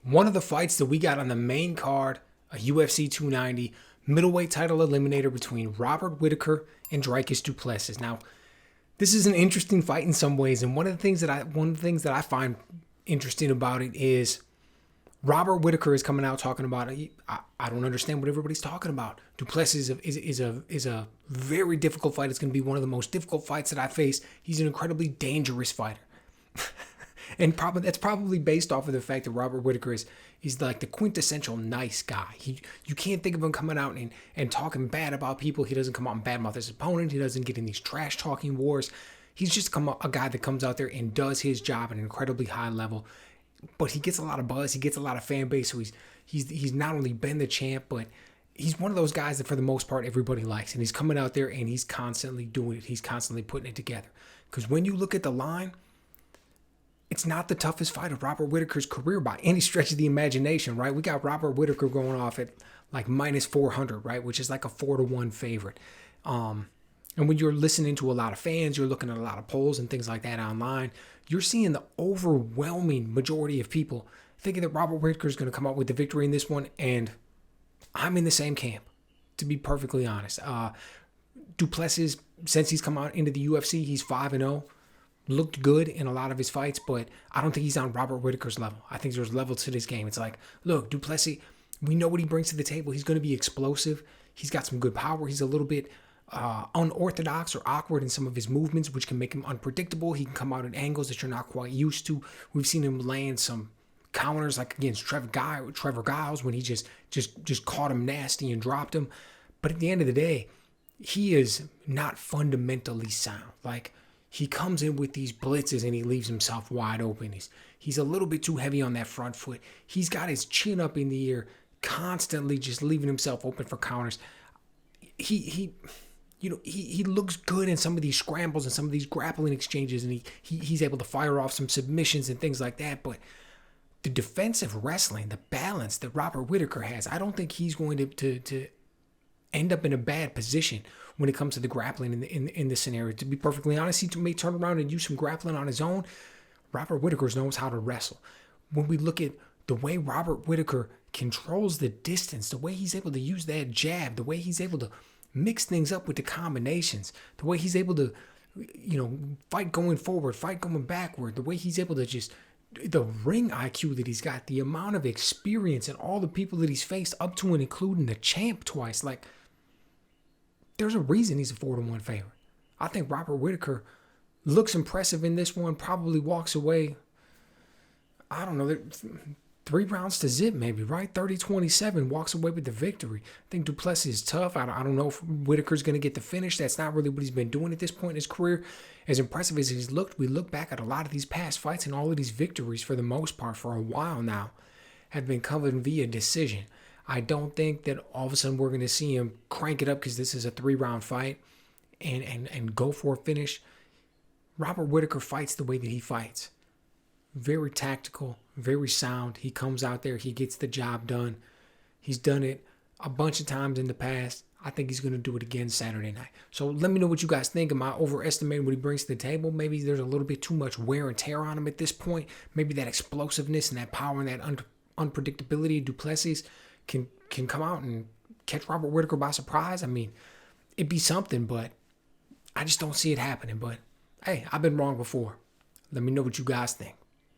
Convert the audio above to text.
One of the fights that we got on the main card, a UFC 290 middleweight title eliminator between Robert Whittaker and Dricus du Plessis. Now, this is an interesting fight in some ways, and one of the things that I find interesting about it is Robert Whittaker is coming out talking about it. I don't understand what everybody's talking about. Du Plessis is a very difficult fight. It's going to be one of the most difficult fights that I face. He's an incredibly dangerous fighter. And that's probably based off of the fact that Robert Whittaker he's like the quintessential nice guy. You can't think of him coming out and talking bad about people. He doesn't come out and badmouth his opponent. He doesn't get in these trash talking wars. He's just a guy that comes out there and does his job at an incredibly high level. But he gets a lot of buzz. He gets a lot of fan base. So he's not only been the champ, but he's one of those guys that for the most part everybody likes. And he's coming out there and he's constantly doing it. He's constantly putting it together. Because when you look at the line, it's not the toughest fight of Robert Whittaker's career by any stretch of the imagination, right? We got Robert Whittaker going off at like minus 400, right? Which is like a 4-1 favorite. And when you're listening to a lot of fans, you're looking at a lot of polls and things like that online, you're seeing the overwhelming majority of people thinking that Robert Whittaker is going to come out with the victory in this one. And I'm in the same camp, to be perfectly honest. Du Plessis, since he's come out into the UFC, he's 5-0. Looked good in a lot of his fights, but I don't think he's on Robert Whittaker's level. I think there's levels to this game. It's like, look, Du Plessis, we know what he brings to the table. He's going to be explosive. He's got some good power. He's a little bit unorthodox or awkward in some of his movements, which can make him unpredictable. He can come out at angles that you're not quite used to. We've seen him land some counters like against Trevor Giles when he just caught him nasty and dropped him. But at the end of the day, he is not fundamentally sound. Like, he comes in with these blitzes and he leaves himself wide open. He's a little bit too heavy on that front foot. He's got his chin up in the air, constantly just leaving himself open for counters. He looks good in some of these scrambles and some of these grappling exchanges, and he's able to fire off some submissions and things like that. But the defensive wrestling, the balance that Robert Whittaker has, I don't think he's going to end up in a bad position when it comes to the grappling in this scenario. To be perfectly honest, he may turn around and use some grappling on his own. Robert Whittaker knows how to wrestle. When we look at the way Robert Whittaker controls the distance, the way he's able to use that jab, the way he's able to mix things up with the combinations, the way he's able to, fight going forward, fight going backward, the way he's able to just, the ring IQ that he's got, the amount of experience and all the people that he's faced up to and including the champ twice, like, there's a reason he's a 4-1 favorite. I think Robert Whittaker looks impressive in this one, probably walks away, I don't know, 3 rounds to zip maybe, right? 30-27, walks away with the victory. I think Du Plessis is tough. I don't know if Whittaker's going to get the finish. That's not really what he's been doing at this point in his career. As impressive as he's looked, we look back at a lot of these past fights and all of these victories for the most part for a while now have been covered via decision. I don't think that all of a sudden we're going to see him crank it up because this is a 3-round fight and go for a finish. Robert Whittaker fights the way that he fights. Very tactical, very sound. He comes out there, he gets the job done. He's done it a bunch of times in the past. I think he's going to do it again Saturday night. So let me know what you guys think. Am I overestimating what he brings to the table? Maybe there's a little bit too much wear and tear on him at this point. Maybe that explosiveness and that power and that unpredictability of Du Plessis can come out and catch Robert Whittaker by surprise. I mean, it'd be something, but I just don't see it happening. But hey, I've been wrong before. Let me know what you guys think.